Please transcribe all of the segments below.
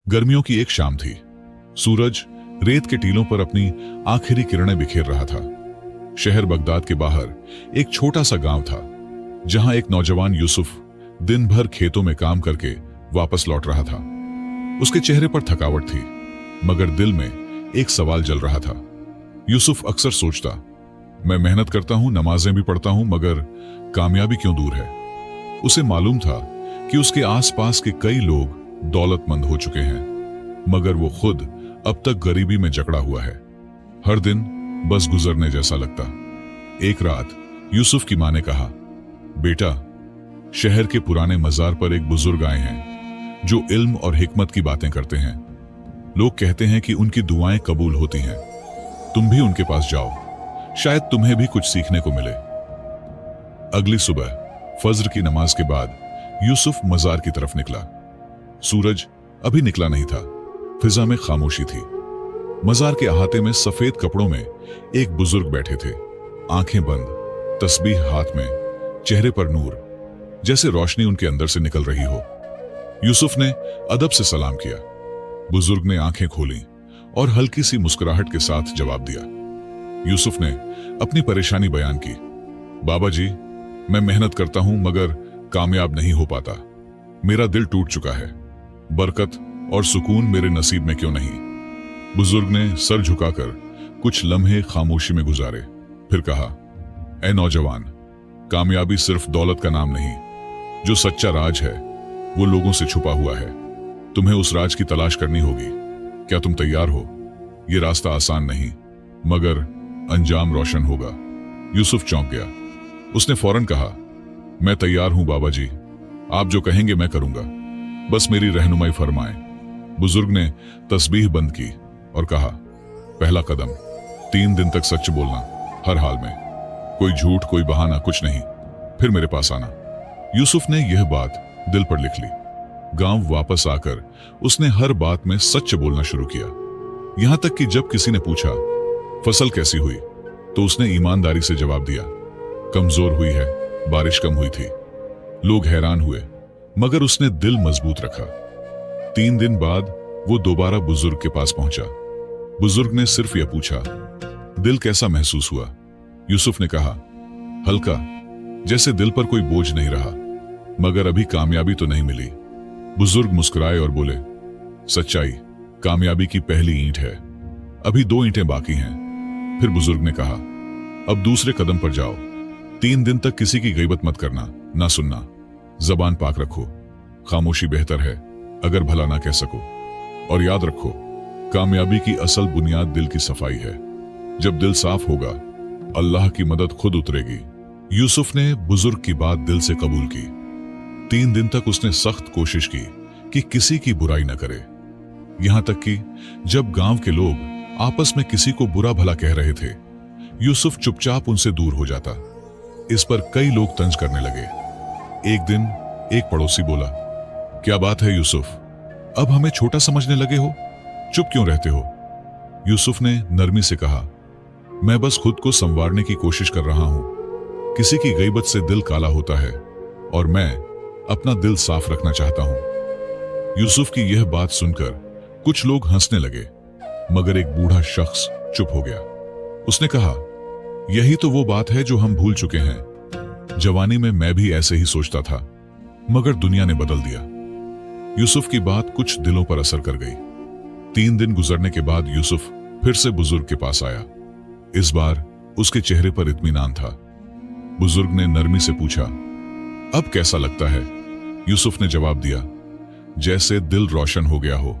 गर्मियों की एक शाम थी। सूरज रेत के टीलों पर अपनी आखिरी किरणें बिखेर रहा था। शहर बगदाद के बाहर एक छोटा सा गांव था, जहां एक नौजवान यूसुफ दिन भर खेतों में काम करके वापस लौट रहा था। उसके चेहरे पर थकावट थी, मगर दिल में एक सवाल जल रहा था। यूसुफ अक्सर सोचता, मैं मेहनत करता हूं, नमाजें भी पढ़ता हूं, मगर कामयाबी क्यों दूर है। उसे मालूम था कि उसके आसपास के कई लोग दौलतमंद हो चुके हैं, मगर वो खुद अब तक गरीबी में जकड़ा हुआ है। हर दिन बस गुजरने जैसा लगता। एक रात यूसुफ की मां ने कहा, बेटा, शहर के पुराने मजार पर एक बुजुर्ग आए हैं जो इल्म और हिकमत की बातें करते हैं। लोग कहते हैं कि उनकी दुआएं कबूल होती हैं। तुम भी उनके पास जाओ, शायद तुम्हें भी कुछ सीखने को मिले। अगली सुबह फज्र की नमाज के बाद यूसुफ मजार की तरफ निकला। सूरज अभी निकला नहीं था। फिजा में खामोशी थी। मजार के अहाते में सफेद कपड़ों में एक बुजुर्ग बैठे थे, आंखें बंद, तस्बीह हाथ में, चेहरे पर नूर, जैसे रोशनी उनके अंदर से निकल रही हो। यूसुफ ने अदब से सलाम किया। बुजुर्ग ने आंखें खोली और हल्की सी मुस्कुराहट के साथ जवाब दिया। यूसुफ ने अपनी परेशानी बयान की। बाबा जी, मैं मेहनत करता हूं, मगर कामयाब नहीं हो पाता। मेरा दिल टूट चुका है। बरकत और सुकून मेरे नसीब में क्यों नहीं। बुजुर्ग ने सर झुकाकर कुछ लम्हे खामोशी में गुजारे, फिर कहा, ऐ नौजवान, कामयाबी सिर्फ दौलत का नाम नहीं। जो सच्चा राज है वो लोगों से छुपा हुआ है। तुम्हें उस राज की तलाश करनी होगी। क्या तुम तैयार हो? ये रास्ता आसान नहीं, मगर अंजाम रोशन होगा। यूसुफ चौंक गया। उसने फौरन कहा, मैं तैयार हूं बाबा जी, आप जो कहेंगे मैं करूंगा, बस मेरी रहनुमाई फरमाएं। बुजुर्ग ने तस्बीह बंद की और कहा, पहला कदम, 3 दिन तक सच बोलना, हर हाल में, कोई झूठ, कोई बहाना, कुछ नहीं, फिर मेरे पास आना। यूसुफ ने यह बात दिल पर लिख ली। गांव वापस आकर उसने हर बात में सच बोलना शुरू किया। यहां तक कि जब किसी ने पूछा, फसल कैसी हुई, तो उसने ईमानदारी से जवाब दिया, कमजोर हुई है, बारिश कम हुई थी। लोग हैरान हुए, मगर उसने दिल मजबूत रखा। 3 दिन बाद वो दोबारा बुजुर्ग के पास पहुंचा। बुजुर्ग ने सिर्फ यह पूछा, दिल कैसा महसूस हुआ? यूसुफ ने कहा, हल्का, जैसे दिल पर कोई बोझ नहीं रहा, मगर अभी कामयाबी तो नहीं मिली। बुजुर्ग मुस्कुराए और बोले, सच्चाई कामयाबी की पहली ईंट है, अभी 2 ईंटें बाकी हैं। फिर बुजुर्ग ने कहा, अब दूसरे कदम पर जाओ। 3 दिन तक किसी की गीबत मत करना, ना सुनना, जबान पाक रखो। खामोशी बेहतर है अगर भला ना कह सको। और याद रखो, कामयाबी की असल बुनियाद दिल की सफाई है। जब दिल साफ होगा, अल्लाह की मदद खुद उतरेगी। यूसुफ ने बुजुर्ग की बात दिल से कबूल की। 3 दिन तक उसने सख्त कोशिश की कि किसी की बुराई न करे। यहां तक कि जब गांव के लोग आपस में किसी को बुरा भला कह रहे थे, यूसुफ चुपचाप उनसे दूर हो जाता। इस पर कई लोग तंज करने लगे। एक दिन एक पड़ोसी बोला, क्या बात है यूसुफ, अब हमें छोटा समझने लगे हो? चुप क्यों रहते हो? यूसुफ ने नरमी से कहा, मैं बस खुद को संवारने की कोशिश कर रहा हूं। किसी की गीबत से दिल काला होता है और मैं अपना दिल साफ रखना चाहता हूं। यूसुफ की यह बात सुनकर कुछ लोग हंसने लगे, मगर एक बूढ़ा शख्स चुप हो गया। उसने कहा, यही तो वो बात है जो हम भूल चुके हैं। जवानी में मैं भी ऐसे ही सोचता था, मगर दुनिया ने बदल दिया। यूसुफ की बात कुछ दिलों पर असर कर गई। 3 दिन गुजरने के बाद यूसुफ फिर से बुजुर्ग के पास आया। इस बार उसके चेहरे पर इत्मीनान था। बुजुर्ग ने नरमी से पूछा, अब कैसा लगता है? यूसुफ ने जवाब दिया, जैसे दिल रोशन हो गया हो,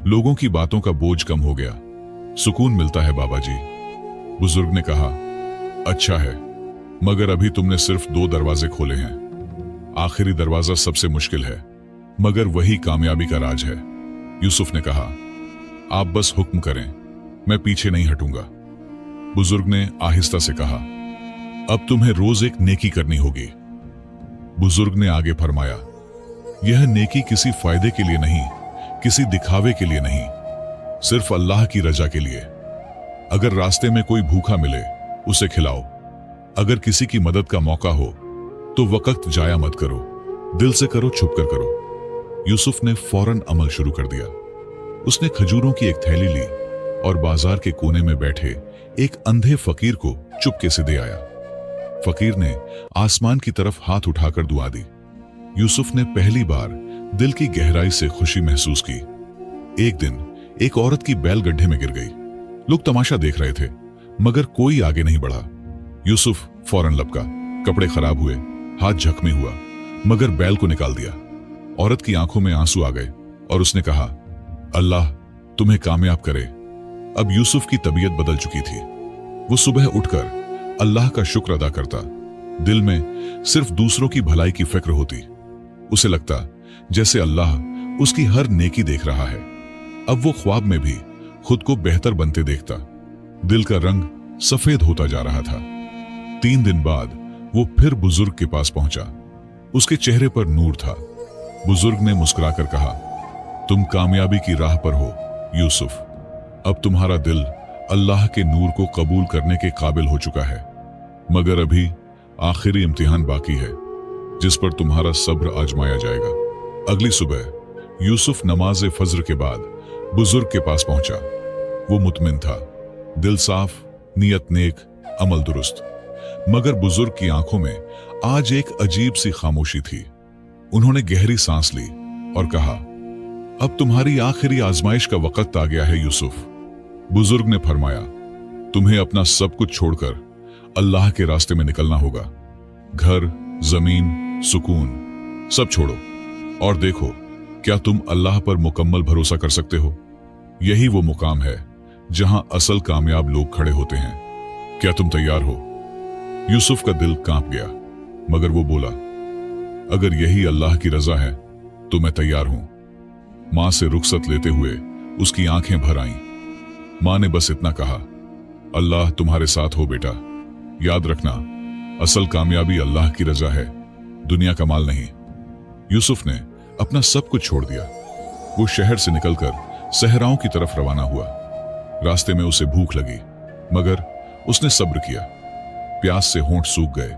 लोगों की बातों का बोझ कम हो गया, सुकून मिलता है बाबा जी। बुजुर्ग ने कहा, अच्छा है, मगर अभी तुमने सिर्फ 2 दरवाजे खोले हैं। आखिरी दरवाजा सबसे मुश्किल है, मगर वही कामयाबी का राज है। यूसुफ ने कहा, आप बस हुक्म करें, मैं पीछे नहीं हटूंगा। बुजुर्ग ने आहिस्ता से कहा, अब तुम्हें रोज एक नेकी करनी होगी। बुजुर्ग ने आगे फरमाया, यह नेकी किसी फायदे के लिए नहीं, किसी दिखावे के लिए नहीं, सिर्फ अल्लाह की रजा के लिए। अगर रास्ते में कोई भूखा मिले, उसे खिलाओ। अगर किसी की मदद का मौका हो तो वक्त जाया मत करो, दिल से करो, छुप कर करो। यूसुफ ने फौरन अमल शुरू कर दिया। उसने खजूरों की एक थैली ली और बाजार के कोने में बैठे एक अंधे फकीर को चुपके से दे आया। फकीर ने आसमान की तरफ हाथ उठाकर दुआ दी। यूसुफ ने पहली बार दिल की गहराई से खुशी महसूस की। एक दिन एक औरत की बैल गड्ढे में गिर गई। लोग तमाशा देख रहे थे, मगर कोई आगे नहीं बढ़ा। यूसुफ फौरन लपका, कपड़े खराब हुए, हाथ जख्मी हुआ, मगर बैल को निकाल दिया। औरत की आंखों में आंसू आ गए और उसने कहा, अल्लाह तुम्हें कामयाब करे। अब यूसुफ की तबीयत बदल चुकी थी। वो सुबह उठकर अल्लाह का शुक्र अदा करता। दिल में सिर्फ दूसरों की भलाई की फिक्र होती। उसे लगता जैसे अल्लाह उसकी हर नेकी देख रहा है। अब वो ख्वाब में भी खुद को बेहतर बनते देखता। दिल का रंग सफेद होता जा रहा था। 3 दिन बाद वो फिर बुजुर्ग के पास पहुंचा। उसके चेहरे पर नूर था। बुजुर्ग ने मुस्कुराकर कहा, तुम कामयाबी की राह पर हो यूसुफ। अब तुम्हारा दिल अल्लाह के नूर को कबूल करने के काबिल हो चुका है, मगर अभी आखिरी इम्तिहान बाकी है जिस पर तुम्हारा सब्र आजमाया जाएगा। अगली सुबह यूसुफ नमाज फज्र के बाद बुजुर्ग के पास पहुंचा। वो मुतमिन था, दिल साफ, नियत नेक, अमल दुरुस्त। मगर बुजुर्ग की आंखों में आज एक अजीब सी खामोशी थी। उन्होंने गहरी सांस ली और कहा, अब तुम्हारी आखिरी आजमाइश का वक्त आ गया है यूसुफ। बुजुर्ग ने फरमाया, तुम्हें अपना सब कुछ छोड़कर अल्लाह के रास्ते में निकलना होगा। घर, जमीन, सुकून सब छोड़ो और देखो क्या तुम अल्लाह पर मुकम्मल भरोसा कर सकते हो। यही वो मुकाम है जहां असल कामयाब लोग खड़े होते हैं। क्या तुम तैयार हो? यूसुफ का दिल कांप गया, मगर वो बोला, अगर यही अल्लाह की रजा है तो मैं तैयार हूं। मां से रुखसत लेते हुए उसकी आंखें भर आईं। मां ने बस इतना कहा, अल्लाह तुम्हारे साथ हो बेटा। याद रखना, असल कामयाबी अल्लाह की रजा है, दुनिया का माल नहीं। यूसुफ ने अपना सब कुछ छोड़ दिया। वो शहर से निकलकर सहराओं की तरफ रवाना हुआ। रास्ते में उसे भूख लगी, मगर उसने सब्र किया। प्यास से होंठ सूख गए,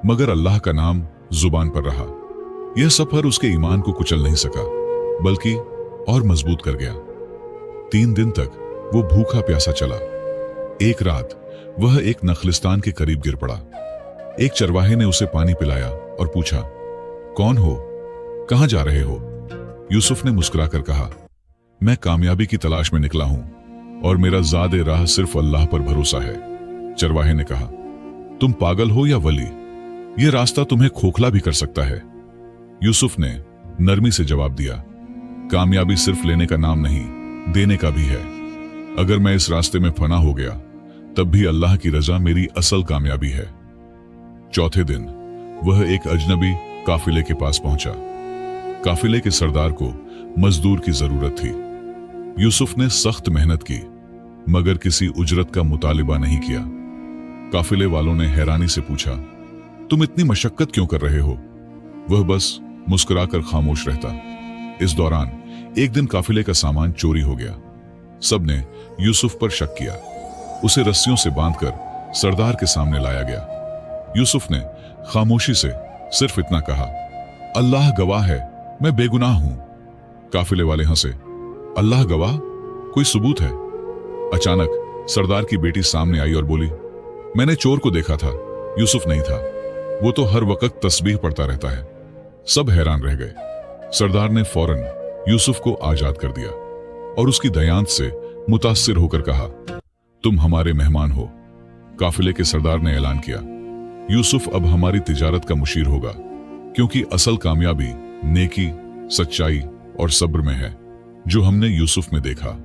मगर अल्लाह का नाम जुबान पर रहा। यह सफर उसके ईमान को कुचल नहीं सका, बल्कि और मजबूत कर गया। 3 दिन तक वो भूखा प्यासा चला। एक रात वह एक नखलिस्तान के करीब गिर पड़ा। एक चरवाहे ने उसे पानी पिलाया और पूछा, कौन हो, कहां जा रहे हो? यूसुफ ने मुस्कुराकर कहा, मैं कामयाबी की तलाश में निकला हूं और मेरा ज़ादे राह सिर्फ अल्लाह पर भरोसा है। चरवाहे ने कहा, तुम पागल हो या वली? यह रास्ता तुम्हें खोखला भी कर सकता है। यूसुफ ने नरमी से जवाब दिया, कामयाबी सिर्फ लेने का नाम नहीं, देने का भी है। अगर मैं इस रास्ते में फना हो गया तब भी अल्लाह की रजा मेरी असल कामयाबी है। चौथे दिन वह एक अजनबी काफिले के पास पहुंचा। काफिले के सरदार को मजदूर की जरूरत थी। यूसुफ ने सख्त मेहनत की, मगर किसी उजरत का मुतालिबा नहीं किया। काफिले वालों ने हैरानी से पूछा, तुम इतनी मशक्कत क्यों कर रहे हो? वह बस मुस्कुराकर खामोश रहता। इस दौरान एक दिन काफिले का सामान चोरी हो गया। सबने यूसुफ पर शक किया। उसे रस्सियों से बांधकर सरदार के सामने लाया गया। यूसुफ ने खामोशी से सिर्फ इतना कहा, अल्लाह गवाह है, मैं बेगुनाह हूं। काफिले वाले हंसे, अल्लाह गवाह, कोई सबूत है? अचानक सरदार की बेटी सामने आई और बोली, मैंने चोर को देखा था, यूसुफ नहीं था। वो तो हर वक्त तस्बीह पढ़ता रहता है। सब हैरान रह गए। सरदार ने फौरन यूसुफ को आजाद कर दिया और उसकी दयांत से मुतासिर होकर कहा, तुम हमारे मेहमान हो। काफिले के सरदार ने ऐलान किया, यूसुफ अब हमारी तिजारत का मुशीर होगा, क्योंकि असल कामयाबी नेकी, सच्चाई और सब्र में है, जो हमने यूसुफ में देखा।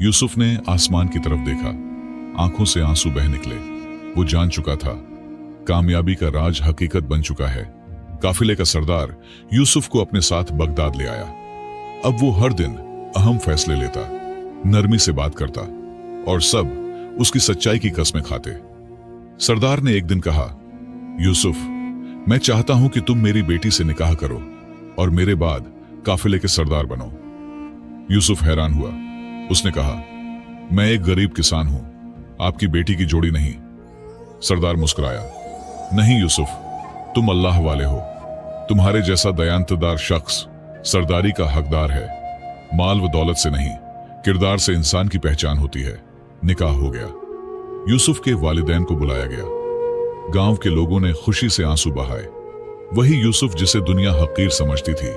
यूसुफ ने आसमान की तरफ देखा। आंखों से आंसू बह निकले। वो जान चुका था, कामयाबी का राज हकीकत बन चुका है। काफिले का सरदार यूसुफ को अपने साथ बगदाद ले आया। अब वो हर दिन अहम फैसले लेता, नरमी से बात करता और सब उसकी सच्चाई की कस्में खाते। सरदार ने एक दिन कहा, यूसुफ, मैं चाहता हूं कि तुम मेरी बेटी से निकाह करो और मेरे बाद काफिले के सरदार बनो। यूसुफ हैरान हुआ। उसने कहा, मैं एक गरीब किसान हूं, आपकी बेटी की जोड़ी नहीं। सरदार मुस्कुराया, नहीं यूसुफ, तुम अल्लाह वाले हो। तुम्हारे जैसा दयांतदार शख्स सरदारी का हकदार है, माल व दौलत से नहीं, किरदार से इंसान की पहचान होती है। निकाह हो गया। यूसुफ के वालिदैन को बुलाया गया। गांव के लोगों ने खुशी से आंसू बहाए। वही यूसुफ जिसे दुनिया हकीर समझती थी,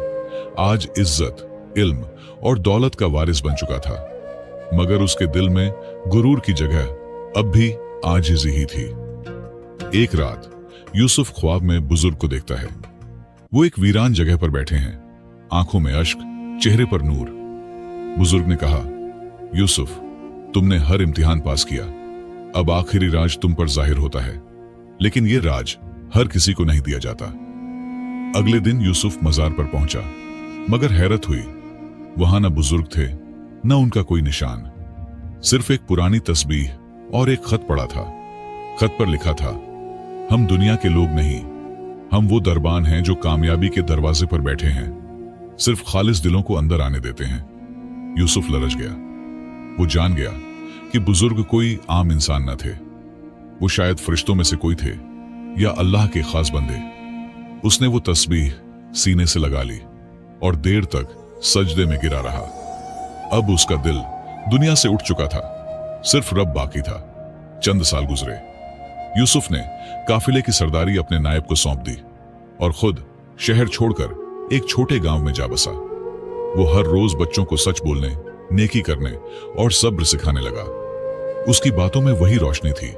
आज इज्जत, इल्म और दौलत का वारिस बन चुका था। मगर उसके दिल में गुरूर की जगह अब भी आजिज़ी ही थी। एक रात यूसुफ ख्वाब में बुजुर्ग को देखता है। वो एक वीरान जगह पर बैठे हैं, आंखों में अश्क, चेहरे पर नूर। बुजुर्ग ने कहा, यूसुफ, तुमने हर इम्तिहान पास किया, अब आखिरी राज तुम पर जाहिर होता है। लेकिन यह राज हर किसी को नहीं दिया जाता। अगले दिन यूसुफ मजार पर पहुंचा, मगर हैरत हुई, वहां न बुजुर्ग थे, न उनका कोई निशान। सिर्फ एक पुरानी तस्बीह और एक खत पड़ा था। खत पर लिखा था, हम दुनिया के लोग नहीं, हम वो दरबान हैं जो कामयाबी के दरवाजे पर बैठे हैं, सिर्फ खालिस दिलों को अंदर आने देते हैं। यूसुफ लरज गया। वो जान गया कि बुजुर्ग कोई आम इंसान न थे। वो शायद फरिश्तों में से कोई थे या अल्लाह के खास बंदे। उसने वो तस्बीह सीने से लगा ली और देर तक सजदे में गिरा रहा। अब उसका दिल दुनिया से उठ चुका था, सिर्फ रब बाकी था। चंद साल गुजरे। यूसुफ ने काफिले की सरदारी अपने नायब को सौंप दी और खुद शहर छोड़कर एक छोटे गांव में जा बसा। वो हर रोज बच्चों को सच बोलने, नेकी करने और सब्र सिखाने लगा। उसकी बातों में वही रोशनी थी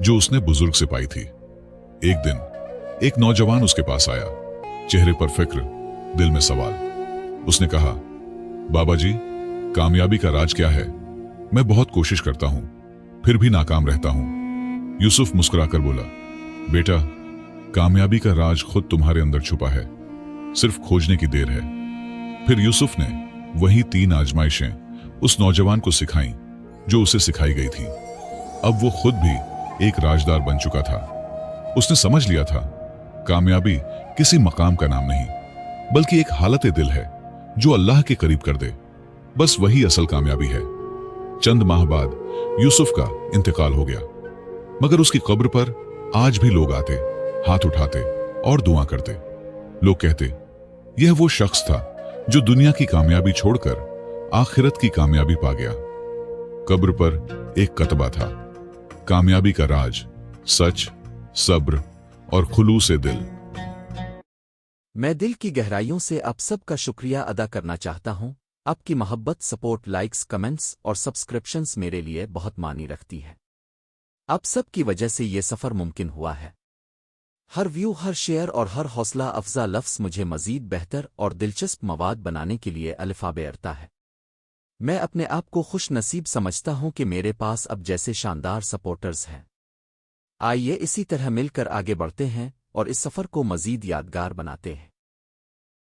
जो उसने बुजुर्ग से पाई थी। एक दिन एक नौजवान उसके पास आया, चेहरे पर फिक्र, दिल में सवाल। उसने कहा, बाबा जी, कामयाबी का राज क्या है? मैं बहुत कोशिश करता हूं, फिर भी नाकाम रहता हूं। यूसुफ मुस्कुराकर बोला, बेटा, कामयाबी का राज खुद तुम्हारे अंदर छुपा है, सिर्फ खोजने की देर है। फिर यूसुफ ने वही 3 आजमाइशें उस नौजवान को सिखाई जो उसे सिखाई गई थी। अब वो खुद भी एक राजदार बन चुका था। उसने समझ लिया था, कामयाबी किसी मकाम का नाम नहीं, बल्कि एक हालत दिल है जो अल्लाह के करीब कर दे। बस वही असल कामयाबी है। चंद माह बाद यूसुफ का इंतकाल हो गया, मगर उसकी कब्र पर आज भी लोग आते, हाथ उठाते और दुआ करते। लोग कहते, यह वो शख्स था जो दुनिया की कामयाबी छोड़कर आखिरत की कामयाबी पा गया। कब्र पर एक कतबा था, कामयाबी का राज, सच, सब्र और खुलूस दिल। मैं दिल की गहराइयों से आप सबका शुक्रिया अदा करना चाहता हूं। आपकी मोहब्बत, सपोर्ट, लाइक्स, कमेंट्स और सब्सक्रिप्शंस मेरे लिए बहुत मानी रखती है। आप सब की वजह से ये सफ़र मुमकिन हुआ है। हर व्यू, हर शेयर और हर हौसला अफजा लफ्ज़ मुझे मज़ीद बेहतर और दिलचस्प मवाद बनाने के लिए अलिफ़ाबे अरता है। मैं अपने आप को खुश नसीब समझता हूं कि मेरे पास अब जैसे शानदार सपोर्टर्स हैं। आइए इसी तरह मिलकर आगे बढ़ते हैं और इस सफ़र को मज़ीद यादगार बनाते हैं।